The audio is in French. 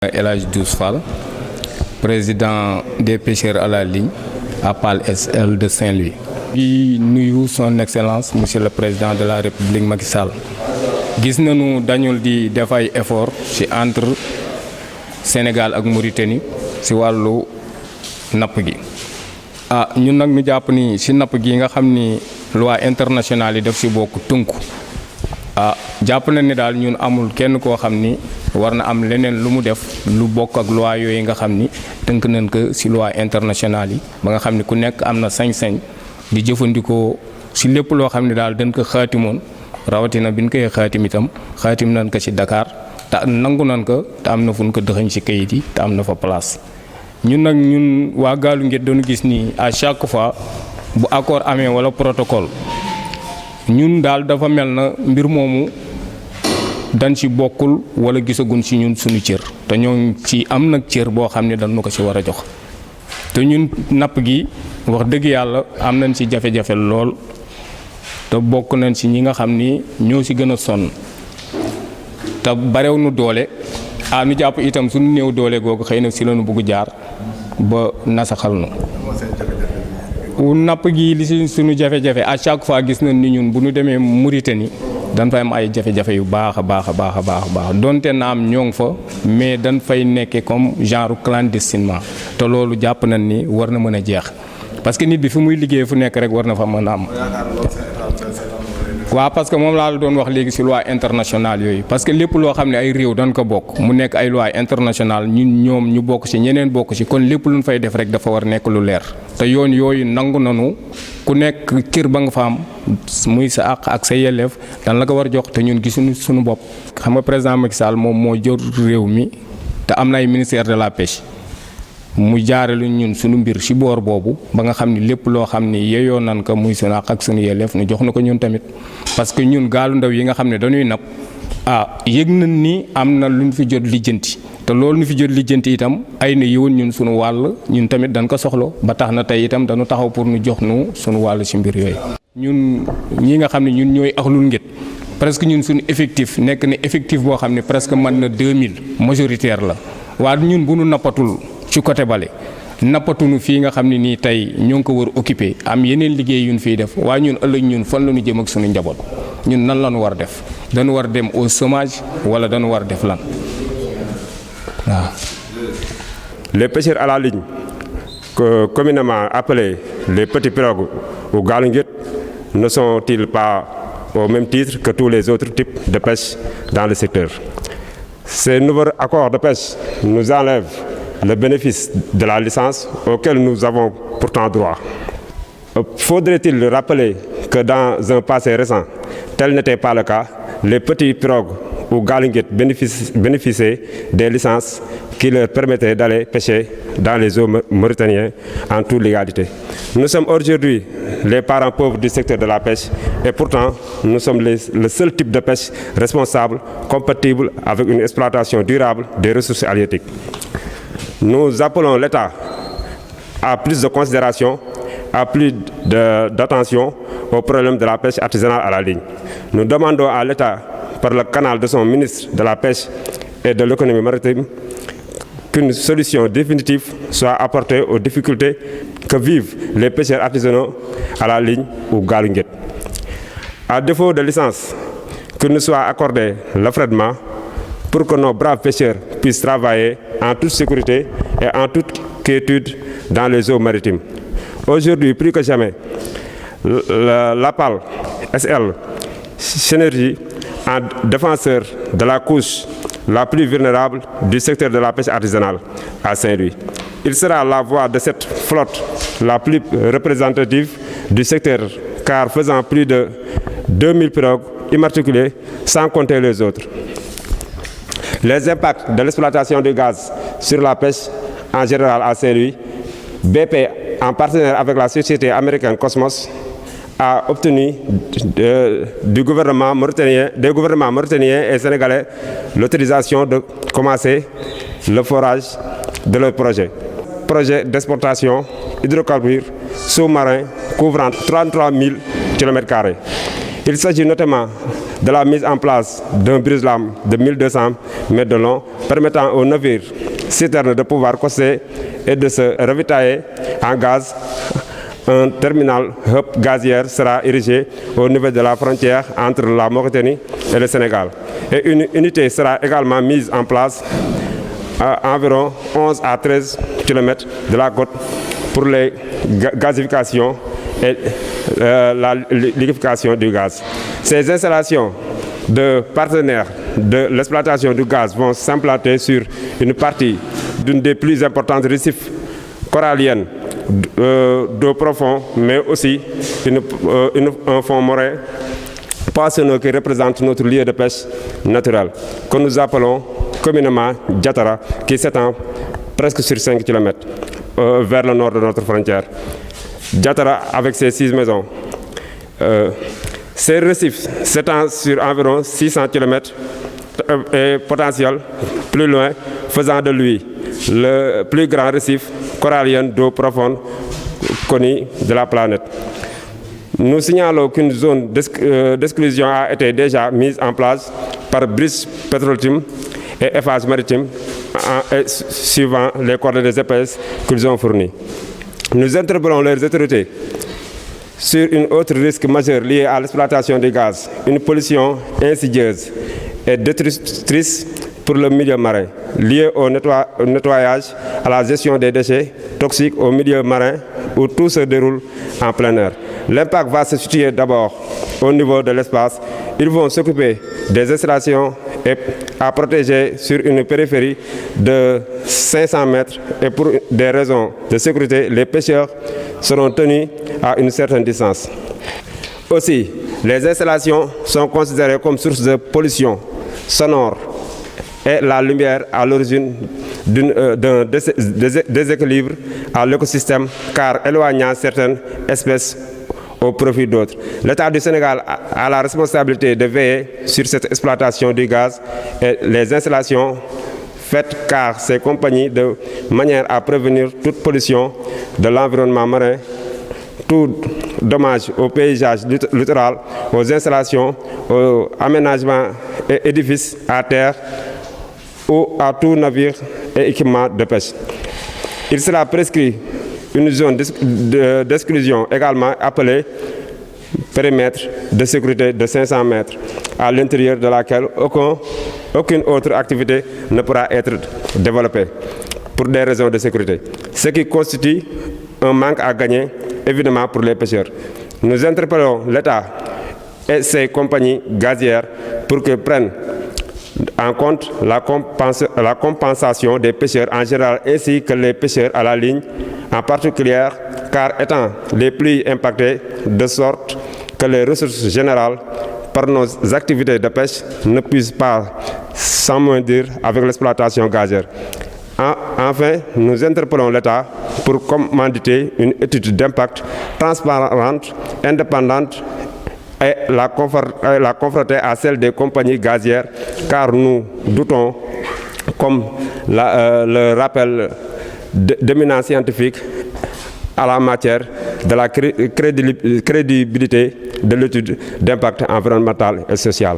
El Hadj Diouf Fall, président des pêcheurs à la ligne à PAL SL de Saint-Louis. di nuyu son excellence monsieur le président de la république Macky Sall. Gis nañu dañul di def ay effort ci entre Sénégal ak Mauritanie ci wàllu napp gi. ñun nag ñu jàpp ni ci napp gi nga xam ni loi internationale yi daf ci bokk tënku. jàpp na ni daal ñun amul kenn koo xam ni war na am leneen lu mu def lu bokk ak loi yooyu nga xam ni tënk nañ ko ci loi internationale yi ba nga xam ni ku nekk am na sañ-sañ di jëfandikoo ci lépp loo xam ne daal dañ ko xaatimoon rawatina bi ñu koy xaatim itam xaatim nañ ko ci Dakar te nangu nañ ko te am na fu ñu ko dëxañ ci kayit yi te am na fa place. ñun waa Gaalu Ngéej dañu gis ni à chaque fois bu accord amee wala protocole ñun daal dafa mel na mbir moomu dañ ci bokkul wala gisagun ci ñun suñu cër te ñoo ci am nag cër boo xam ne dañu ko ci war a jox te ñun napp gi wax dëgg yàlla am nañ ci jafe-jafe lool te bokk nañ ci ñi nga xam ni ñoo ci gën a sonn te barew nu doole nu jàpp itam suñu néew doole googu xëy na ci lañu bëgg jaar ba nasaxal nu napp gi li ci suñu jafe-jafe à chaque fois gis nañ ni ñun bu ñu demee Mauritanie dañ fay am ay jafe-jafe yu baax a baax donte na am ñoo ngi fa mais dañ fay nekkee comme genre clandestinement te loolu jàpp nañ ni war na mën a jeex parce que nit bi fi muy liggéey fu nekk rek war na fa mën a am. waaw parce que moom laa la doon wax léegi ci loi internationale yooyu parce que lépp loo xam ne ay réew dañ ko bokk mu nekk ay loi internationale ñoom ñu bokk ci ñeneen bokk ci kon lépp lu ñu fay def rek dafa war nekk lu leer te yoon yooyu nangu nanu ku nekk cër ba nga fa am muy sa àq ak sa yelleef dan la ko war jox te ñun gisuñu suñu bopp. xam nga président Macky Sall moom moo jor réew mi te am na ay ministère de la pêche mu jaarale ñun suñu mbir ci boor boobu ba nga xam ni lépp loo xam ni yeyoo nan ko muy suñu àq ak suñu yelleef nu jox na ko ñun tamit parce que ñun gaalu ndaw yi nga xam ne dañuy napp yëg nañ ni am na lu ñu fi jot lijjanti te loolu ñu fi jot lijjanti itam ay na yiwoon ñun suñu wàll ñun tamit dañ ko soxla ba tax na tey itam dañu taxaw pour ñu jox nu suñu wàll ci mbir yooyu. ñun ñi nga xam ne ñun ñooy Axlul Ngéej presque ñun suñu effectif nekk na effectif boo xam ne presque mën na 2000 majoritaire la waaye ñun bu nu nappatul ci côté bale nappatuñu fii nga xam ne nii tey ñoo ngi ko war occupé am yeneen liggéey yu ñu fiy def waaye ñun ëllëg ñun fan la ñu jëm ak suñu njaboot ñun nan la ñu war def dañu war dem au chômage wala dañu war def lan waaw. Les pêcheurs à la ligne, communément appelés les petits pirogues ou Gaalu Ngéej, ne sont-ils pas au même titre que tous les autres types de pêche dans le secteur? Ces nouveaux accords de pêche nous enlèvent le bénéfice de la licence auquel nous avons pourtant droit. Faudrait-il rappeler que dans un passé récent, tel n'était pas le cas, les petits pirogues ou Gaalu Ngéej bénéficiaient des licences qui leur permettaient d'aller pêcher dans les eaux mauritaniennes en toute légalité. Nous sommes aujourd'hui les parents pauvres du secteur de la pêche et pourtant nous sommes le seul type de pêche responsable, compatible avec une exploitation durable des ressources halieutiques. Nous appelons l'État à plus de considération, à plus d'attention au problème de la pêche artisanale à la ligne. Nous demandons à l'État, par le canal de son ministre de la Pêche et de l'économie maritime, qu'une solution définitive soit apportée aux difficultés que vivent les pêcheurs artisanaux à la ligne ou Gaalu Ngéej. À défaut de licence, qu'il nous soit accordé l'affrètement pour que nos braves pêcheurs puissent travailler en toute sécurité et en toute quiétude dans les eaux maritimes. Aujourd'hui, plus que jamais, la PAL SL s'énergie en défenseur de la couche la plus vulnérable du secteur de la pêche artisanale à Saint-Louis. Il sera la voix de cette flotte la plus représentative du secteur, car faisant plus de 2000 pirogues immatriculées, sans compter les autres. Les impacts de l'exploitation du gaz sur la pêche en général à Saint-Louis, BP, en partenariat avec la société américaine Cosmos, a obtenu des gouvernements mauritaniens et sénégalais l'autorisation de commencer le forage de leur projet. Projet d'exportation hydrocarbures sous-marins couvrant 33 000 km². Il s'agit notamment de la mise en place d'un brise-lames de 1200 mètres de long permettant aux navires citernes de pouvoir coster et de se ravitailler en gaz. Un terminal hub gazière sera érigé au niveau de la frontière entre la Mauritanie et le Sénégal. Et une unité sera également mise en place à environ 11 à 13 km de la côte pour les gazifications et la liquéfaction du gaz. Ces installations de partenaires de l'exploitation du gaz vont s'implanter sur une partie d'une des plus importantes récifs coralliennes d'eau profonde, mais aussi un fond marin poissonneux qui représente notre lieu de pêche naturel, que nous appelons communément Diatara, qui s'étend presque sur 5 km vers le nord de notre frontière. Diatara avec ses 6 maisons. Ces récifs s'étendent sur environ 600 km et potentiel plus loin, faisant de lui le plus grand récif corallien d'eau profonde connu de la planète. Nous signalons qu'une zone d'exclusion a été déjà mise en place par British Petroleum Team et Eiffage Maritime suivant les coordonnées GPS qu'ils ont fournies. Nous interpellons les autorités sur un autre risque majeur lié à l'exploitation du gaz, une pollution insidieuse et destructrice pour le milieu marin, liée au nettoyage, à la gestion des déchets toxiques au milieu marin où tout se déroule en plein air. L'impact va se situer d'abord au niveau de l'espace. Ils vont s'occuper des installations et à protéger sur une périphérie de 500 mètres et pour des raisons de sécurité, les pêcheurs seront tenus à une certaine distance. Aussi, les installations sont considérées comme source de pollution sonore et la lumière à l'origine d'un déséquilibre à l'écosystème car éloignant certaines espèces au profit d'autres. L'État du Sénégal a la responsabilité de veiller sur cette exploitation du gaz et les installations faites car ces compagnies de manière à prévenir toute pollution de l'environnement marin, tout dommage au paysage littoral, aux installations, aux aménagements et édifices à terre ou à tout navire et équipement de pêche. Il sera prescrit une zone d'exclusion également appelée périmètre de sécurité de 500 mètres, à l'intérieur de laquelle aucune autre activité ne pourra être développée pour des raisons de sécurité, ce qui constitue un manque à gagner évidemment pour les pêcheurs. Nous interpellons l'État et ses compagnies gazières pour qu'ils prennent en compte la compensation des pêcheurs en général ainsi que les pêcheurs à la ligne en particulier car étant les plus impactés de sorte que les ressources générales par nos activités de pêche ne puissent pas s'amoindrir avec l'exploitation gazière. Enfin, nous interpellons l'État pour commanditer une étude d'impact transparente, indépendante et la confronter à celle des compagnies gazières car nous doutons, comme le rappelle d'éminents scientifiques à la matière de la crédibilité de l'étude d'impact environnemental et social.